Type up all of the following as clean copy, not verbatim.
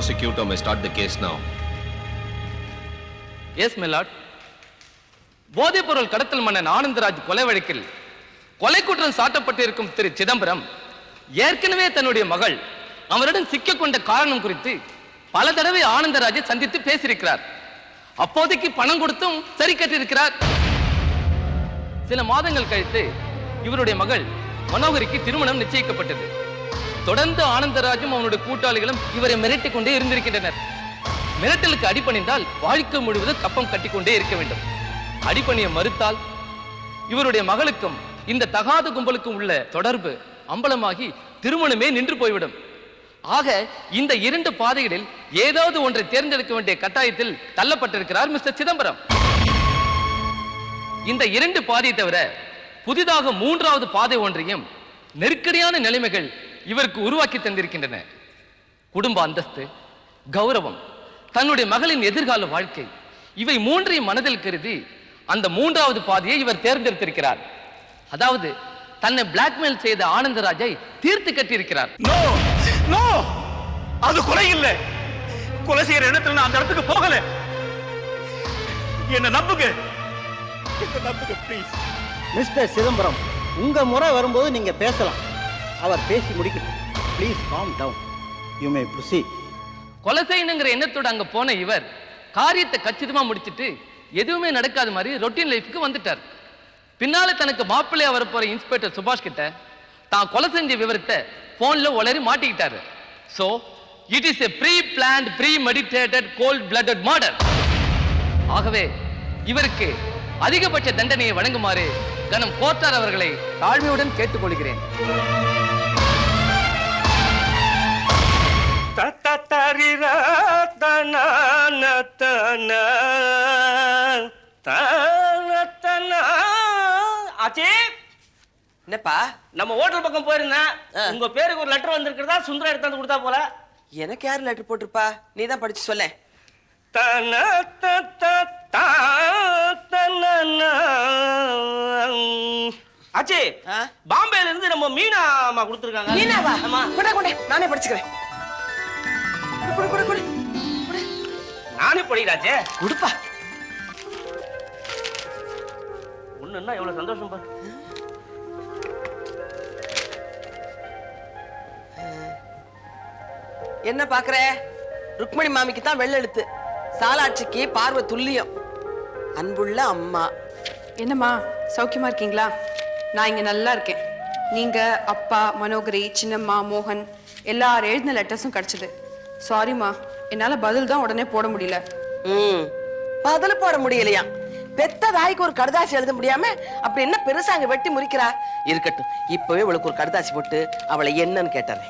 prosecutor may start the case now. Yes, my lord. போதைப்பொருள் கடத்தல் மன்னன் ஆனந்தராஜ் கொலை வழக்கில் கொலை குற்றம் சாட்டப்பட்டிருக்கும் திரு சிதம்பரம் ஏற்கனவே தன்னுடைய மகள் அவரிடம் சிக்கிக்கொண்ட காரணம் குறித்து பல தடவை ஆனந்தராஜை சந்தித்து பேசியிருக்கிறார். அப்போதைக்கு பணம் கொடுத்தும் சரி கட்டியிருக்கிறார். சில மாதங்கள் கழித்து இவருடைய மகள் மனோகரிக்கு திருமணம் நிச்சயிக்கப்பட்டது. தொடர்ந்து ஆனந்தராஜும் அவனுடைய கூட்டாளிகளும் இவரை மிரட்டிக் கொண்டே இருந்திருக்கின்றனர். மிரட்டலுக்கு அடிபணிந்தால் வாழ்க்கை முழுவதும் கப்பம் கட்டிக்கொண்டே இருக்க வேண்டும். அடிபணிய மறுத்தால் இவருடைய மகளுக்கும் இந்த தகாத கும்பலுக்கும் உள்ள தொடர்பு அம்பலமாகி திருமணமே நின்று போய்விடும். ஆக இந்த இரண்டு பாதைகளில் ஏதாவது ஒன்றை தேர்ந்தெடுக்க வேண்டிய கட்டாயத்தில் தள்ளப்பட்டிருக்கிறார் மிஸ்டர் சிதம்பரம். இந்த இரண்டு பாதையை தவிர புதிதாக மூன்றாவது பாதை ஒன்றையும் நெருக்கடியான நிலைமைகள் இவருக்கு உருவாக்கி தந்திருக்கின்றன. குடும்ப அந்தஸ்து, கௌரவம், தன்னுடைய மகளின் எதிர்கால வாழ்க்கை, இவை மூன்றையும் மனதில் கருதி அந்த மூன்றாவது பாதையை இவர் தேர்ந்தெடுத்திருக்கிறார். அதாவது தன்னை பிளாக்மெயில் செய்த ஆனந்தராஜை தீர்த்து கட்டியிருக்கிறார். நோ நோ, அது கொலை இல்ல. கொலை செய்யற இடத்துல நான் அந்த இடத்துக்கு போகல. என்ன நம்புங்க, ப்ளீஸ். மிஸ்டர் சிதம்பரம், உங்க முறை வரும்போது நீங்க பேசலாம். அவர் பேசி முடிக்கட்டும். Please calm down. You may proceed. கொலை செய்யணுங்கிற எண்ணத்தோட அங்க போன இவர் காரியத்தை கச்சிதமா முடிச்சிட்டு எதுவுமே நடக்காத மாதிரி ரொட்டீன் லைஃப்க்கு வந்துட்டார். பின்னால தனக்கு மாப்பிள்ளையா வரப்போற இன்ஸ்பெக்டர் சுபாஷ் கிட்ட தான் கொலை செஞ்ச விவரத்தை போன்ல உளறி மாட்டிக்கிட்டாரு. So it is a pre-planned, premeditated, cold-blooded murder. ஆகவே இவருக்கு அதிகபட்ச தண்டனையை வழங்குமாறு கனம் கோட்டார் அவர்களை தாழ்மையுடன் கேட்டுக்கொள்கிறேன். ஆச்சி, என்னப்பா? நம்ம ஹோட்டல் பக்கம் போயிருந்தேன். உங்க பேருக்கு ஒரு லெட்டர் வந்திருக்கிறதா சுந்தரம் எடுத்து வந்து கொடுத்தா போல. எனக்கு யாரு லெட்டர் போட்டிருப்பா? நீ தான் படிச்சு சொல்ல. ஆச்சி, பாம்பேல இருந்து நம்ம மீனா அம்மா கொடுத்துருக்காங்க. மீனாவா? கொட கொட, நானே படிச்சுக்கிறேன். கொடு கொடு கொடு. நானே படிக்கிறாச்சே. கொடுப்பா. ஒண்ணுன்னா எவ்வளவு சந்தோஷம் பாரு. என்ன பாக்குற? ருக்மணி மாமிக்கு தான் வெள்ள எழுத்து, சாலாட்சிக்கு பார்வை துல்லியம். அன்புள்ள அம்மா. என்னம்மா, சௌக்கியமா இருக்கீங்களா? நான் இங்க நல்லா இருக்கேன். நீங்க, அப்பா, மனோகரி, சின்னம்மா, மோகன் எல்லாரும் எழுதின லெட்டர்ஸும் கிடைச்சது. சாரிம்மா, என்னால பதில் தான் உடனே போட முடியல. பதில் போட முடியலையா? பெத்த தாய்க்கு ஒரு கடுதாசி எழுத முடியாம அப்படி என்ன பெருசா அங்க வெட்டி முறிக்கிறா? இருக்கட்டும், இப்பவே இவளுக்கு ஒரு கடுதாசி போட்டு அவளை என்னன்னு கேட்டறேன்.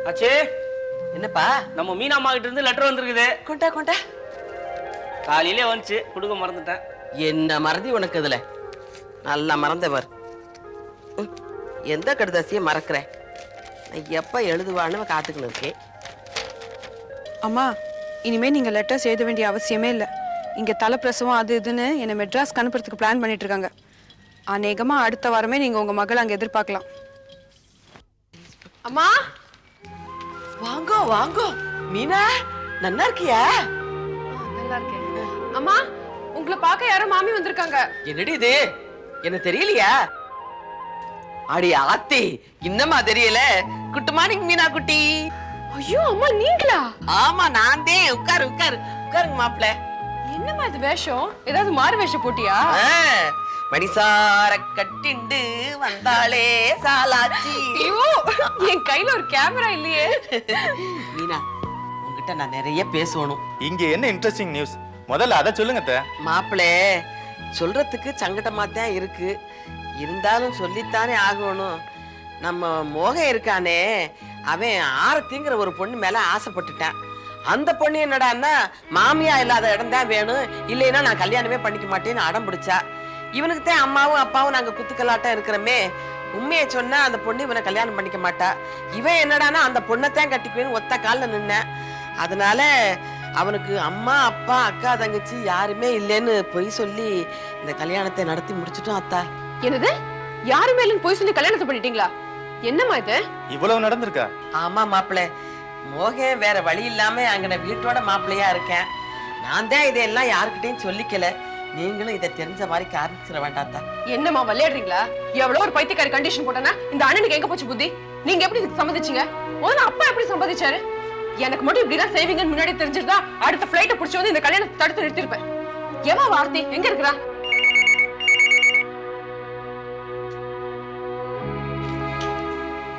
ஆச்சி, என்னப்பா? நம்ம மீனா அம்மா கிட்ட இருந்து லெட்டர் வந்திருக்குது. கொண்டா கொண்டா. காலையிலே வந்துச்சு, கொடுக்க மறந்துட்டேன். என்ன மறதி உனக்கு இதுல? நல்லா மறந்தவர். எந்த கடுதாசியை மறக்கிற? நான் எப்ப எழுதுவான்னு காத்துக்கணும் இருக்கேன். அம்மா, இனிமே நீங்க லெட்டர்ஸ் எழுத வேண்டிய அவசியமே இல்லை. இங்க தலைப்பிரசவம் அது இதுன்னு என்னை மெட்ராஸ்க்கு அனுப்புறதுக்கு பிளான் பண்ணிட்டு இருக்காங்க. அநேகமா அடுத்த வாரமே நீங்க உங்க மகளை அங்க எதிர்பார்க்கலாம். அம்மா வாங்கோ வாங்கோ. மீனா, நல்லா இருக்கியா? நல்லா இருக்கேன். அம்மா, உங்களை பார்க்க யாரோ மாமி வந்திருக்காங்க. என்னடி இது? என்ன தெரியலையா? அடி ஆத்தி, இன்னமா தெரியல? குட் மார்னிங் மீனா குட்டி. ஐயோ அம்மா, நீங்களா? ஆமா, நான் தான். உட்காரு உட்காரு உட்காருங்க மாப்பிள்ள. என்னம்மா இது வேஷம்? ஏதாவது மாறு வேஷம் போட்டியா? மடிசார கட்டிண்டு வந்தாளே சாலாச்சி. ஐயோ, என் கையில ஒரு கேமரா இல்லையே. மீனா, உங்ககிட்ட நான் நிறைய பேசணும். இங்க என்ன இன்ட்ரெஸ்டிங் நியூஸ்? முதல்ல அத சொல்லுங்க. மாப்பிள்ளை, சொல்றதுக்கு சங்கடமா தான் இருக்கு, இருந்தாலும் சொல்லித்தானே ஆகணும். நம்ம மோகம் இருக்கானே, அவன் ஆரத்திங்கிற ஒரு பொண்ணு மேல ஆசைப்பட்டுட்டான். அந்த பொண்ணு என்னடான்னா, மாமியா இல்லாத இடம் தான் வேணும், இல்லைன்னா நான் கல்யாணமே பண்ணிக்க மாட்டேன்னு அடம் பிடிச்சா. இவனுக்கு தான் அம்மாவும் அப்பாவும் நாங்க குத்துக்கலாட்டம் இருக்கிறோமே. உண்மையை சொன்னா அந்த பொண்ணு இவனை கல்யாணம் பண்ணிக்க மாட்டா. இவன் என்னடானா அந்த பொண்ணத்தான் கட்டிக்குவேன்னு ஒத்த காலில் நின்ன. அதனால அவனுக்கு அம்மா அப்பா அக்கா தங்கச்சி யாருமே இல்லைன்னு பொய் சொல்லி இந்த கல்யாணத்தை நடத்தி முடிச்சிட்டோம் அத்தா. என்னது யாருமே இல்லைன்னு பொய் சொல்லி கல்யாணத்தை பண்ணிட்டீங்களா? என்னம்மா இது? இவ்வளவு நடந்திருக்கா? ஆமா மாப்பிள்ள, மோகன் வேற வழி இல்லாம அங்கன வீட்டோட மாப்பிள்ளையா இருக்கேன். நான் தான் இதெல்லாம் யாருக்கிட்டையும் சொல்லிக்கல. நீங்களும் இதை தெரிஞ்ச மாதிரி காமிச்சிட வேண்டாத்தா. என்னம்மா விளையாடுறீங்களா? எவ்வளவு ஒரு பைத்தியக்காரி கண்டிஷன் போட்டனா இந்த அண்ணனுக்கு எங்க போச்சு புத்தி? நீங்க எப்படி சம்மதிச்சீங்க? முதல்ல அப்பா எப்படி சம்மதிச்சாரு? எனக்கு மட்டும் இப்படிதான் செய்வீங்கன்னு முன்னாடி தெரிஞ்சிருந்தா அடுத்த ஃபிளைட்டை புடிச்சு வந்து இந்த கல்யாணத்தை தடுத்து நிறுத்திருப்பேன். ஏமா வார்த்தை எங்க இருக்கிறா?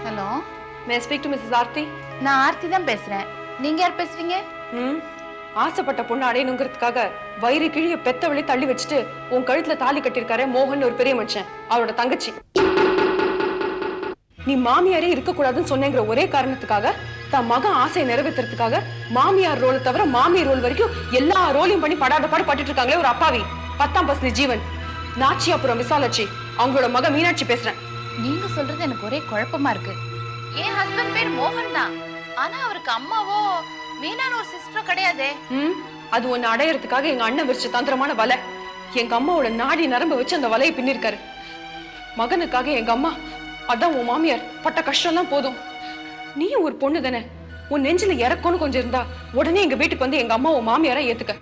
Hello, may speak to Mrs Aarthi? நான் ஆர்த்தி தான் பேசுறேன். நீங்க யார் பேசுறீங்க? ஆசைப்பட்ட பொண்ணு அடையணுங்கிறதுக்காக வயிறு கிழிய பெத்தவழி தள்ளி வச்சுட்டு உன் கழுத்துல தாலி கட்டிருக்காரு மோகன் ஒரு பெரிய மனுஷன், அவரோட தங்கச்சி. நீ மாமியாரே இருக்க கூடாதுன்னு சொன்னேங்கிற ஒரே காரணத்துக்காக தன் மகன் ஆசையை நிறைவேற்றுறதுக்காக மாமியார் ரோல் தவிர மாமியார் ரோல் வரைக்கும் எல்லா ரோலையும் பண்ணி படாத பாடு பட்டுட்டு இருக்காங்களே ஒரு அப்பாவி 10ஆம் பசங்க ஜீவன். நாச்சியாபுரம் விசாலாட்சி அவங்களோட மக மீனாட்சி பேசுறேன். நீங்க சொல்றது எனக்கு ஒரே குழப்பமா இருக்கு. என் ஹஸ்பண்ட் பேர் மோகன் தான். ஆனா அவருக்கு அம்மாவோ மீனான்னு ஒரு சிஸ்டரோ கிடையாதே. அது ஒன்னு அடையறதுக்காக எங்க அண்ணன் விரிச்ச தந்திரமான வலை. எங்க அம்மாவோட நாடி நரம்பு வச்சு அந்த வலையை பின்னிருக்காரு மகனுக்காக. எங்க அம்மா அதான் உன் மாமியார் பட்ட கஷ்டம்லாம் போதும். நீயும் ஒரு பொண்ணு தானே, உன் நெஞ்சில இறக்கணும் கொஞ்சம் இருந்தா உடனே எங்க வீட்டுக்கு வந்து எங்க அம்மா உன் மாமியாரா ஏத்துக்க.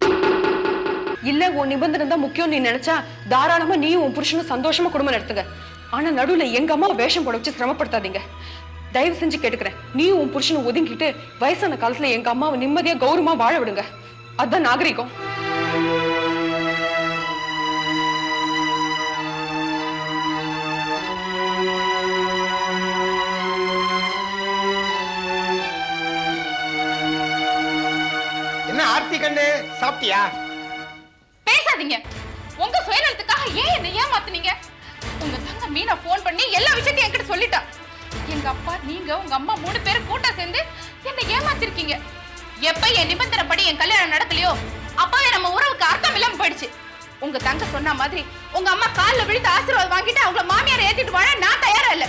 இல்ல உன் நிபந்தனை தான் முக்கியம் நீ நினைச்சா தாராளமா நீயும் உன் புருஷனும் சந்தோஷமா குடும்பம் நடத்துங்க. ஆனா நடுவுல எங்க அம்மா வேஷம் போட வச்சு சிரமப்படுத்தாதீங்க. தயவு செஞ்சு கேட்டுக்கிறேன், நீயும் உன் புருஷனும் ஒதுங்கிட்டு வயசான காலத்துல எங்க அம்மாவை நிம்மதியா கௌரவமா வாழ விடுங்க. அதுதான் நாகரிகம். என்ன ஆர்த்தி கண்ணு, சாப்பிட்டியா? பேசாதீங்க. உங்க சுயநலத்துக்காக ஏன் என்ன ஏமாத்துனீங்க? உங்க தங்க மீனா போன் பண்ணி எல்லா விஷயத்தையும் என்கிட்ட சொல்லிட்டா. எங்க அப்பா, நீங்க, உங்க அம்மா 3 பேரும் கூட்டா சேர்ந்து என்ன ஏமாத்திருக்கீங்க. எப்ப என் நிபந்தனைப்படி என் கல்யாணம் நடக்கலையோ அப்பவே நம்ம உறவுக்கு அர்த்தம் இல்லாம போயிடுச்சு. உங்க தங்க சொன்ன மாதிரி உங்க அம்மா கால்ல விழுந்து ஆசீர்வாதம் வாங்கிட்டு அவங்கள மாமியாரை ஏத்திட்டு வாழ நான் தயாரா இல்ல.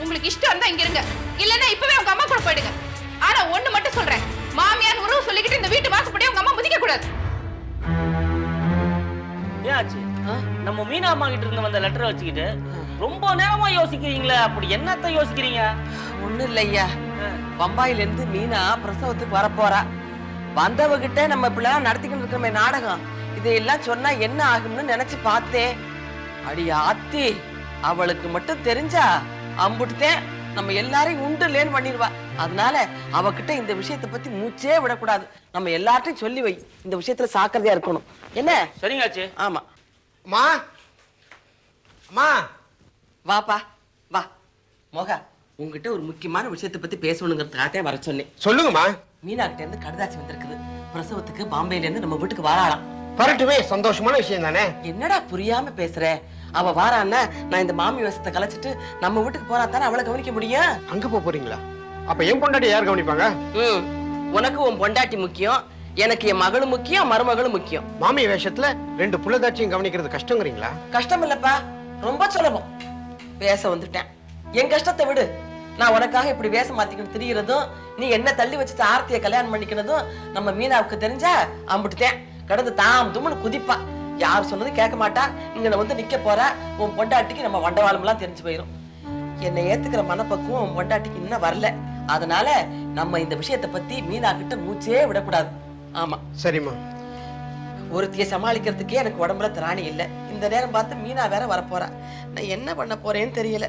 உங்களுக்கு இஷ்டம் இருந்தா இங்க இருங்க, இல்லன்னா இப்பவே உங்க அம்மா கூட போயிடுங்க. ஆனா ஒண்ணு மட்டும் சொல்றேன், மாமியார் உறவு சொல்லிக்கிட்டு இந்த வீட்டு வாசப்படி உங்க அம்மா முதிக்க கூடாது. ஏன் நம்ம மீனா அம்மா கிட்ட இருந்து வந்த லெட்டரை வச்சுக்கிட்டு ரொம்ப நேரமா யோசிக்கிறீங்களே, அப்படி என்னத்த யோசிக்கிறீங்க? ஒண்ணு இல்லையா, பம்பாயில இருந்து மீனா பிரசவத்துக்கு வரப்போறா. வந்தவகிட்ட நம்ம இப்படிலாம் நடத்திக்கிட்டு இருக்கோமே நாடகம், இதையெல்லாம் சொன்னா என்ன ஆகும்னு நினைச்சு பார்த்தேன். அடி ஆத்தி, அவளுக்கு மட்டும் தெரிஞ்சா அம்புட்டுத்தேன் நம்ம எல்லாரையும் உண்டுலேன்னு பண்ணிடுவா. அதனால அவகிட்ட இந்த விஷயத்தை பத்தி மூச்சே விடக்கூடாது. நம்ம எல்லார்ட்டையும் சொல்லி வை, இந்த விஷயத்துல சாக்கிரதையா இருக்கணும். என்ன? சரிங்காச்சு. ஆமா. அம்மா, அம்மா, வாப்பா வா. மோகா, உங்ககிட்ட ஒரு முக்கியமான விஷயத்தை பத்தி பேசணுங்கிறதுக்காக வர சொன்னேன். சொல்லுங்கம்மா. மீனா கிட்ட இருந்து கடுதாசி வந்திருக்குது. பிரசவத்துக்கு பாம்பேல இருந்து நம்ம வீட்டுக்கு வாராளாம். வரட்டுமே, சந்தோஷமான விஷயம் தானே. என்னடா புரியாம பேசுற? அவ வாரான்னா நான் இந்த மாமி வேஷத்தை கலைச்சிட்டு நம்ம வீட்டுக்கு போறா தானே அவளை கவனிக்க முடியும். அங்க போறீங்களா? அப்ப என் பொண்டாட்டி யார் கவனிப்பாங்க? உனக்கு உன் பொண்டாட்டி முக்கியம், எனக்கு என் மகளும் முக்கியம், மருமகளும் முக்கியம். மாமி வேஷத்துல 2 புள்ளதாச்சியும் கவனிக்கிறது கஷ்டங்கிறீங்களா? கஷ்டம் இல்லப்பா, ரொம்ப சுலபம். பேச வந்துட்டேன், என் கஷ்டத்தை விடு. நான் உனக்காக இப்படி வேஷம் மாத்திக்கிட்டு திரியறதும், நீ என்ன தள்ளி வச்சுட்டு ஆர்த்தியை கல்யாணம் பண்ணிக்கிறதும் நம்ம மீனாவுக்கு தெரிஞ்சா அம்பிட்டுட்டேன் கடந்து தாம் தும்னு குதிப்பா. யார் சொன்னதும் கேட்க மாட்டா. இங்க வந்து நிக்க போற உன் பொண்டாட்டிக்கு நம்ம வண்டவாளம் எல்லாம் தெரிஞ்சு போயிடும். என்னை ஏத்துக்கிற மனப்பக்குவம் உன் பொண்டாட்டிக்கு இன்னும் வரல. அதனால நம்ம இந்த விஷயத்தை பத்தி மீனா கிட்ட மூச்சே விடக்கூடாது. ஆமா சரிம்மா. ஒருத்திய சமாளிக்கிறதுக்கே எனக்கு உடம்புல திராணி இல்லை. இந்த நேரம் பார்த்து மீனா வேற வரப்போறா. நான் என்ன பண்ண போறேன்னு தெரியல.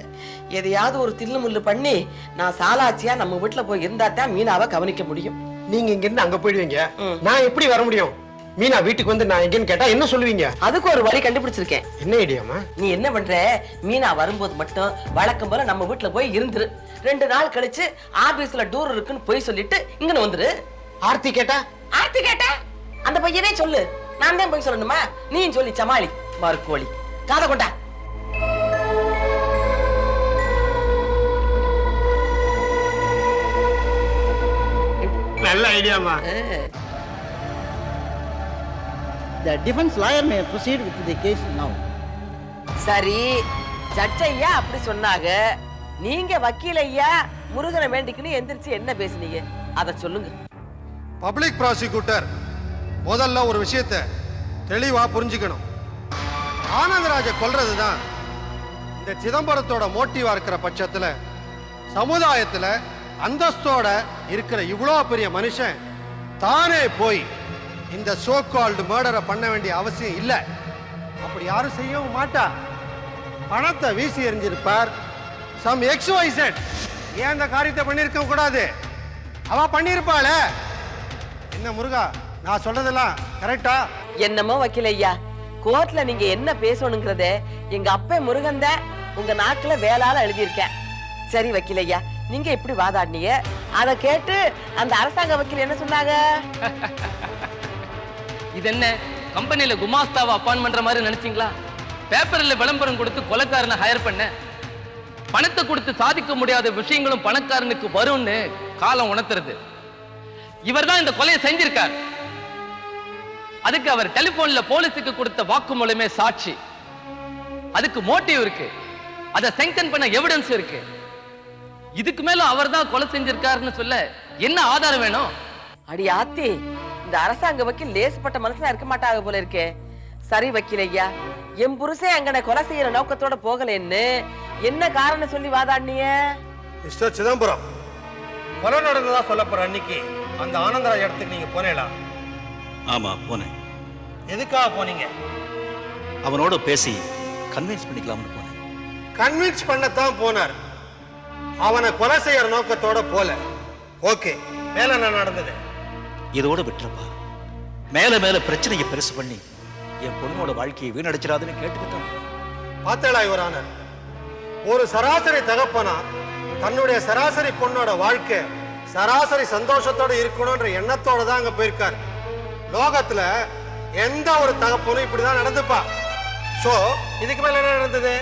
எதையாவது ஒரு தில்லு முள்ளு பண்ணி நான் சாலாச்சியா நம்ம வீட்டுல போய் இருந்தா தான் மீனாவை கவனிக்க முடியும். நீங்க இங்க இருந்து அங்க போயிடுவீங்க, நான் எப்படி வர முடியும்? மீனா வீட்டுக்கு வந்து நான் எங்கன்னு கேட்டா என்ன சொல்லுவீங்க? அதுக்கு ஒரு வழி கண்டுபிடிச்சிருக்கேன். என்ன ஐடியாமா? நீ என்ன பண்ற, மீனா வரும்போது மட்டும் வழக்கம் போல நம்ம வீட்டுல போய் இருந்துரு. 2 நாள் கழிச்சு ஆபீஸ்ல டூர் இருக்குன்னு போய் சொல்லிட்டு இங்க வந்துரு. ஆர்த்தி கேட்டா? ஆர்த்தி கேட்டா அந்த பையனே சொல்லு, நான் தான் போய் சொல்லணுமா? நீயும் சொல்லி சமாளி. மறுக்கோழி காத கொண்டா. நல்ல ஐடியாமா. The defense lawyer may proceed with the case now. சரி, ஜட்ஜ் ஐயா அப்படி சொன்னாங்க. நீங்க வக்கீல் ஐயா முருகனை வேண்டிக்கின்னு எந்திரிச்சு என்ன பேசுனீங்க அதை சொல்லுங்க. பப்ளிக் ப்ராசிக்யூட்டர் முதல்ல ஒரு விஷயத்தை தெளிவா புரிஞ்சுக்கணும். ஆனந்தராஜை கொல்றது தான் இந்த சிதம்பரத்தோட மோட்டிவா இருக்கிற பட்சத்துல சமுதாயத்துல அந்தஸ்தோட இருக்கிற இவ்வளோ பெரிய மனுஷன் தானே போய் இந்த சோ கால்டு மர்டரை பண்ண வேண்டிய அவசியம் இல்லை. அப்படி யாரும் செய்யவும் மாட்டா. பணத்தை வீசி எறிஞ்சிருப்பார். சம் XYZ ஏன் அந்த காரியத்தை பண்ணியிருக்க கூடாது? அவ பண்ணியிருப்பாள. என்ன முருகா, நான் சொல்றதெல்லாம் கரெக்டா? என்னமோ வக்கீல் ஐயா, கோர்ட்ல நீங்க என்ன பேசணுங்கிறத எங்க அப்பா முருகன் தான் உங்க நாக்குல வேளால எழுதியிருக்கேன். சரி வக்கீல் ஐயா, நீங்க எப்படி வாதாடினீங்க அதை கேட்டு அந்த அரசாங்க வக்கீல் என்ன சொன்னாங்க? இது என்ன கம்பெனில குமாஸ்தாவை அப்பாயின் பண்ற மாதிரி நினைச்சீங்களா? பேப்பர்ல விளம்பரம் கொடுத்து கொலைக்காரனை ஹையர் பண்ண, பணத்தை கொடுத்து சாதிக்க முடியாத விஷயங்களும் பணக்காரனுக்கு வரும்னு காலம் உணர்த்துறது. இவர் தான் இந்த கொலையை செஞ்சிருக்கார். அதுக்கு அவர் டெலிபோன்ல போலீஸுக்கு கொடுத்த வாக்குமூலமே சாட்சி. அதுக்கு மோட்டிவ் இருக்கு, அதை செங்ஷன் பண்ண எவிடன்ஸ் இருக்கு. இதுக்கு மேல அவர் தான் கொலை செஞ்சிருக்காருன்னு சொல்ல என்ன ஆதாரம் வேணும்? அடி ஆத்தி, இந்த அரசாங்க வக்கீல் லேசுப்பட்ட மனசுல இருக்க மாட்டாங்க போல இருக்கே. சரி வக்கீல் ஐயா, என் புருஷன் அங்கன கொலை செய்யற நோக்கத்தோட போகலன்னு என்ன காரணம் சொல்லி வாதாடினீங்க? மிஸ்டர் சிதம்பரம், கொலை நடந்ததா சொல்ல போற அன்னைக்கு அந்த ஆனந்தராஜ் இடத்துக்கு நீங்க போனீங்களா? ஆமா, போனேன். எதுக்காக போனீங்க? அவனோட பேசி கன்வின்ஸ் பண்ணிக்கலாம்னு போனேன். கன்வின்ஸ் பண்ணத்தான் போனார். அவனை கொலை செய்யற நோக்கத்தோட போல. ஓகே, மேல என்ன நடந்தது? இதோட விட்டுறப்பா. மேல மேல பிரச்சனையை பெருசு பண்ணி என் பொண்ணோட வாழ்க்கையை வீணடிச்சிடாதுன்னு கேட்டுக்கிட்டான். பார்த்தேளா யுவர் ஆனர், ஒரு சராசரி தகப்பனா தன்னுடைய சராசரி பொண்ணோட வாழ்க்கை சராசரி சந்தோஷத்தோட இருக்கணும்ன்ற எண்ணத்தோட தான் அங்க போயிருக்காரு. லோகத்துல எந்த ஒரு தகப்பனும் இப்படிதான் நடந்துப்பா. சோ இதுக்கு மேல என்ன நடந்தது?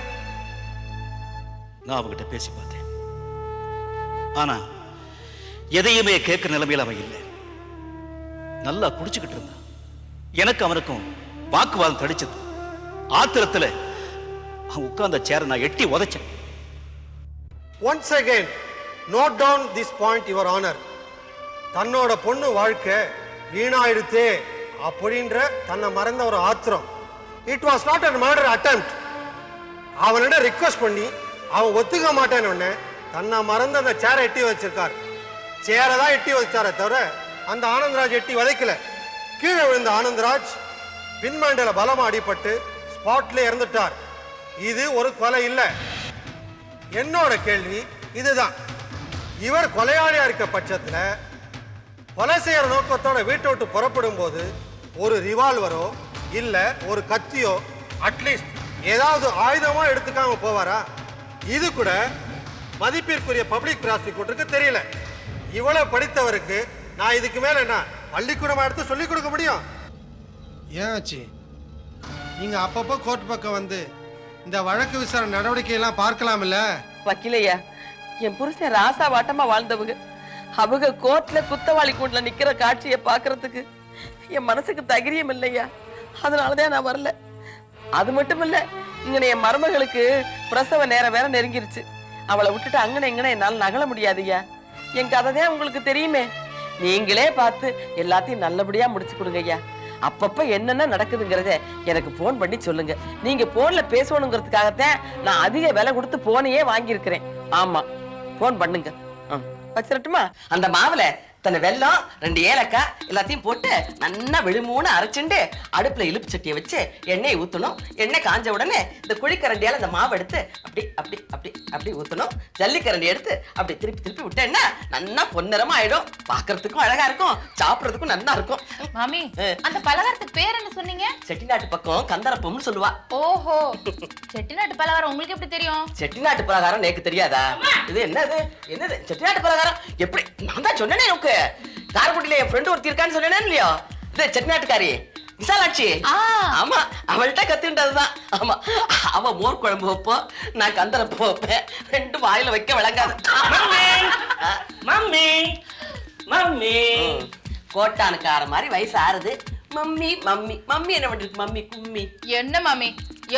நான் அவகிட்ட பேசி பார்த்தேன். ஆனா எதையுமே கேட்கிற நிலைமையில் அவன் இல்லை. நல்லா குடிச்சுக்கிட்டு இருந்தான். எனக்கு அவனுக்கும் வாக்குவாதம் தடிச்சது. ஆத்திரத்துல அவன் உட்கார்ந்த சேர நான் எட்டி உதைச்சேன். Once again note down this point your honour. தன்னோட பொண்ணு வாழ்க்கை வீணாயிடுத்தே அப்படின்ற தன்னை மறந்த ஒரு ஆத்திரம். It was not a murder attempt. அவனிடம் ரிக்வெஸ்ட் பண்ணி அவன் ஒத்துக்க மாட்டேன்னு தன்னை மறந்து அந்த சேரை எட்டி வச்சிருக்கார். சேரை தான் எட்டி வச்சாரே தவிர அந்த ஆனந்தராஜ் எட்டி வதைக்கல. கீழே விழுந்த ஆனந்தராஜ் பின்மண்டல பலமா அடிபட்டு ஸ்பாட்ல இறந்துட்டார். இது ஒரு கொலை இல்லை. என்னோட கேள்வி இதுதான், இவர் கொலையாளியா இருக்க பட்சத்துல கொலை செய்யற நோக்கத்தோட வீட்டை விட்டு புறப்படும் போது ஒரு ரிவால்வரோ இல்ல ஒரு கத்தியோ அட்லீஸ்ட் ஏதாவது ஆயுதமா எடுத்துக்காம போவாரா? இது கூட மதிப்பிற்குரிய பப்ளிக் ப்ராசிக்யூட்டருக்கு தெரியல. இவ்வளவு படித்தவருக்கு நான் இதுக்கு மேல என்ன பள்ளிக்கூடமா எடுத்து சொல்லிக் கொடுக்க முடியும்? ஏன் ஆச்சு? நீங்க அப்பப்போ கோர்ட் பக்கம் வந்து இந்த வழக்கு விசாரணை நடவடிக்கையெல்லாம் பார்க்கலாம் இல்ல? வக்கீலையா, என் புருஷன் ராசா வாட்டமா வாழ்ந்தவங்க அவங்க கோர்ட்ல குத்தவாளி கூண்டுல நிக்கிற காட்சியை பாக்குறதுக்கு என் மனசுக்கு தைரியம் இல்லையா. அதனாலதான் நான் வரல. அது மட்டும் இல்ல, இங்க என் மருமகளுக்கு பிரசவ நேரம் வேற நெருங்கிருச்சு. அவளை விட்டுட்டு அங்கன இங்கன என்னால நகல முடியாதுயா. என் கதைதான் உங்களுக்கு தெரியுமே. நீங்களே பார்த்து எல்லாத்தையும் நல்லபடியா முடிச்சு கொடுங்க ஐயா. அப்பப்ப என்னென்ன நடக்குதுங்கிறத எனக்கு போன் பண்ணி சொல்லுங்க. நீங்க போன்ல பேசணுங்கிறதுக்காகத்தான் நான் அதிக விலை கொடுத்து போனையே வாங்கியிருக்கிறேன். ஆமா, போன் பண்ணுங்க. வச்சிரட்டுமா? அந்த மாவுல தன்னை வெல்லம் 2 ஏலக்காய் எல்லாத்தையும் போட்டு நல்லா விழுமூணு அரைச்சுண்டு அடுப்புல இழுப்பு சட்டியை வச்சு எண்ணெயை ஊத்தணும். எண்ணெய் காஞ்ச உடனே இந்த குழிக்கரண்டியால அந்த மாவு எடுத்து அப்படி அப்படி அப்படி அப்படி ஊத்தணும். ஜல்லிக்கரண்டி எடுத்து அப்படி திருப்பி திருப்பி விட்டேன்னா நல்லா பொன்னிறமா ஆயிடும். பாக்குறதுக்கும் அழகா இருக்கும், சாப்பிடறதுக்கும் நல்லா இருக்கும். மாமி, அந்த பலகாரத்துக்கு பேர் என்ன சொன்னீங்க? செட்டிநாட்டு பக்கம் கந்தரப்பம்னு சொல்லுவா. ஓஹோ, செட்டிநாட்டு பலகாரம் உங்களுக்கு எப்படி தெரியும்? செட்டிநாட்டு பலகாரம் எனக்கு தெரியாதா? இது என்னது என்னது செட்டிநாட்டு பலகாரம்? எப்படி? நான் தான் சொன்னேனே உனக்கு, காரக்குடியில என் ஃப்ரெண்ட் ஒருத்தி இருக்கான்னு சொன்னேனே இல்லையோ, இது செட்டிநாட்டுக்காரி விசாலாட்சி. ஆமா, அவள்கிட்ட கத்துக்கிட்டதுதான். ஆமா, அவ மோர் குழம்பு வைப்போம், நான் கந்தரப்பு வைப்பேன். 2 வாயில வைக்க விளங்காது. மம்மி மம்மி கோட்டானுக்கார மாதிரி வயசு ஆறுது. மம்மி மம்மி மம்மி என்ன பண்றது? மம்மி கும்மி. என்ன மாமி,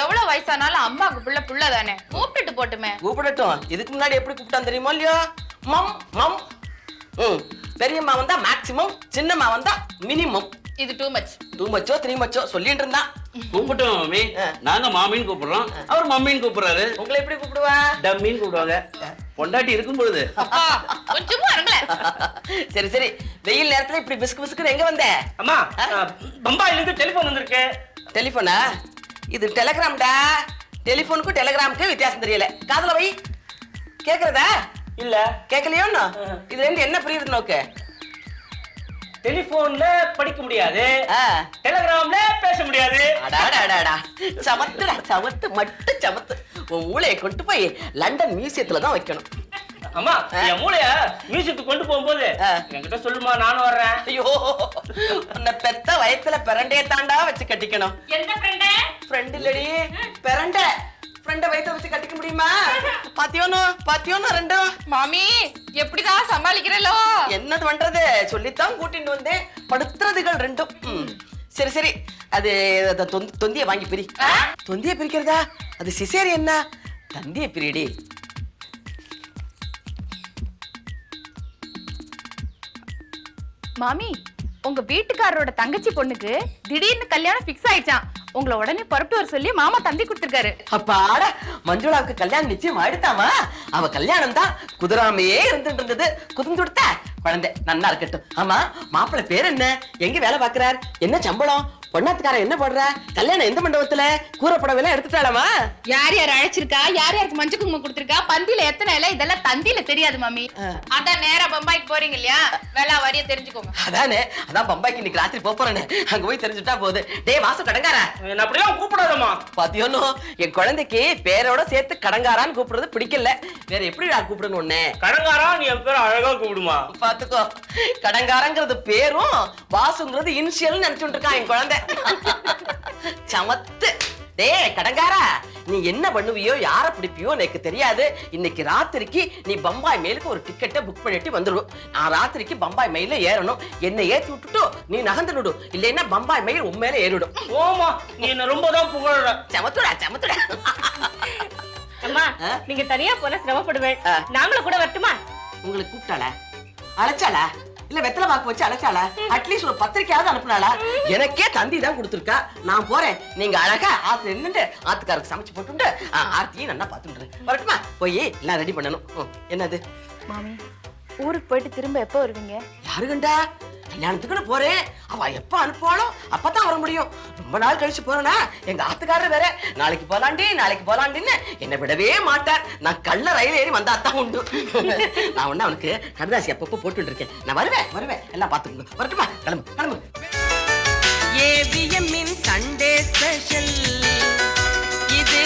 எவ்வளவு வயசானாலும் அம்மாக்கு புள்ள தானே, கூப்பிட்டுட்டு போட்டுமே. கூப்பிடட்டும். இதுக்கு முன்னாடி எப்படி கூப்பிட்டான் தெரியுமோ இல்லையோ? மம் மம். பெரியம்மா வந்தா மேக்சிமம், சின்னம்மா வந்தா மினிமம். இது டூ மச். டூ மச்சோ த்ரீ மச்சோ சொல்லிட்டு இருந்தான். கூப்பிட்டோம் மாமி. நாங்க மாமின்னு கூப்பிடுறோம், அவர் மம்மின்னு கூப்பிடுறாரு. உங்களை எப்படி கூப்பிடுவா? டம்மின்னு கூப்பிடுவாங்க. பொண்டாட்டி இருக்கும் பொழுது. கொஞ்சமா இருங்களேன். சரி சரி, வெயில் நேரத்துல இப்படி பிஸ்கு பிஸ்குன்னு எங்க வந்த? அம்மா, பம்பாயில இருந்து டெலிபோன் வந்திருக்கு. டெலிபோனா? இது டெலிகிராம்டா. டெலிபோனுக்கும் டெலிகிராமுக்கும் வித்தியாசம் தெரியல. காதுல வை. கேக்குறதா? இல்ல. கேட்கலையோ? இது ரெண்டு என்ன புரியுது நோக்கு? டெலிபோன்ல படிக்க முடியாது, டெலிகிராம்ல பேச முடியாது. அடாடாடாடா, சமத்துடா சமத்து, மட்டும் சமத்து. உன் மூளையை கொண்டு போய் லண்டன் மியூசியத்துல தான் வைக்கணும். அம்மா, என் மூளைய மியூசியத்துக்கு கொண்டு போகும்போது என்கிட்ட சொல்லுமா, நானும் வர்றேன். ஐயோ, உன்னை பெத்த வயத்துல பிரண்டைய தாண்டா வச்சு கட்டிக்கணும். என்ன ஃப்ரெண்ட்? ஃப்ரெண்ட் இல்லடி, பிரண்ட. ஃப்ரெண்ட வயிற்ற வச்சு கட்டிக்க முடியுமா? பாத்தியோனோ ரெண்டும். மாமி எப்படிதான் சமாளிக்கிறீங்களோ? என்னது பண்றது, சொல்லித்தான் கூட்டிட்டு வந்தேன். படுத்துறதுகள் ரெண்டும். சரி சரி, அது தொந்திய வாங்கி பிரி. தொந்திய பிரிக்கிறதா? அது சிசேரி என்ன? தந்திய பிரிடி. மாமி, உங்க வீட்டுக்காரரோட தங்கச்சி பொண்ணுக்கு திடீர்னு கல்யாணம் ஃபிக்ஸ் ஆயிடுச்சாம். உங்களை உடனே புறப்பட்டு வர சொல்லி மாமா தந்தி கொடுத்திருக்காரு. அப்பாட, மஞ்சுளாவுக்கு கல்யாணம் நிச்சயம் ஆயிடுத்தாமா? அவ கல்யாணம் தான் குதிராமையே இருந்துட்டு இருந்தது. குதிர்ந்து கொடுத்த குழந்தை நன்னா இருக்கட்டும். ஆமா, மாப்பிள்ளை பேர் என்ன? எங்க வேலை பாக்குறார்? என்ன சம்பளம்? பொண்ணாத்துக்காரன் என்ன போடுற? கல்யாணம் எந்த மண்டபத்துல? கூறப்படவெல்லாம் எடுத்துட்டாலாமா? யார் யார் அழைச்சிருக்கா, யார் யாருக்கு மஞ்சள் குங்குமம் கொடுத்திருக்கா, பந்தியில எத்தனை இலை, இதெல்லாம் தந்தியில தெரியாது மாமி. அதான் நேரா பம்பாய்க்கு போறீங்க இல்லையா, வேலை வரிய தெரிஞ்சுக்கோங்க. அதானே, அதான் பம்பாய்க்கு இன்னைக்கு ராத்திரி போறேன்னு. அங்க போய் தெரிஞ்சுட்டா போகுது. டேய் வாசு கடங்கார, என்ன அப்படியே கூப்பிடாதம்மா. பாத்தியோனோ, என் குழந்தைக்கு பேரோட சேர்த்து கடங்காரான்னு கூப்பிடுறது பிடிக்கல. வேற எப்படி நான் கூப்பிடணும்? உன்ன கடங்காரா, நீ என் பேரை அழகா கூப்பிடுமா. பாத்துக்கோ, கடங்காரங்கிறது பேரும் வாசுங்கிறது இனிஷியல் நினைச்சுட்டு இருக்கான் என் குழந்தை. சமத்து. டேய் கடங்காரா, நீ என்ன பண்ணுவியோ, யார பிடிப்பியோ எனக்கு தெரியாது. இன்னைக்கு ராத்திரிக்கு நீ பம்பாய் மேலுக்கு ஒரு டிக்கெட்டை புக் பண்ணிட்டு வந்துடும். நான் ராத்திரிக்கு பம்பாய் மெயில ஏறணும். என்ன ஏத்தி விட்டுட்டு நீ நகர்ந்துடு, இல்லைன்னா பம்பாய் மெயில் உன் மேல ஏறிடும். ஓமா, நீ என்ன ரொம்ப தான் புகழ. சமத்துடா சமத்துடா. அம்மா, நீங்க தனியா போன சிரமப்படுவேன், நாங்களும் கூட வரட்டுமா? உங்களுக்கு கூப்பிட்டாளா, அழைச்சாளா, இல்ல வெத்தலை பாக்கு வச்சு அழைச்சாளா? அட்லீஸ்ட் ஒரு பத்திரிக்கையாவது அனுப்புனாளா? எனக்கே தந்தி தான் கொடுத்துருக்கா. நான் போறேன், நீங்க அழகா ஆத்துல இருந்துட்டு ஆத்துக்காருக்கு சமைச்சு போட்டு ஆர்த்தியும் நல்லா பாத்துட்டு வரட்டுமா? போய் எல்லாம் ரெடி பண்ணணும். என்னது மாமி, ஊருக்கு போயிட்டு திரும்ப எப்ப வருவீங்க? யாரு கண்டா? கல்யாணத்துக்குன்னு போறேன். அவ எப்ப அனுப்புவாளோ அப்பதான் வர முடியும். ரொம்ப நாள் கழிச்சு போறேனா, எங்க ஆத்துக்காரர் வேற நாளைக்கு போலாண்டின்னு என்னை விடவே மாட்டார். நான் கள்ள ரயில் ஏறி வந்தாத்தான் உண்டு. நான் ஒண்ணு அவனுக்கு கடுதாசி அப்பப்போ போட்டு இருக்கேன். நான் வருவேன், எல்லாம் பாத்துக்கோங்க. வரட்டுமா? கிளம்பு. ஏவிஎம்மின் சண்டே ஸ்பெஷல் இது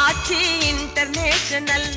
ஆச்சி இன்டர்நேஷனல்.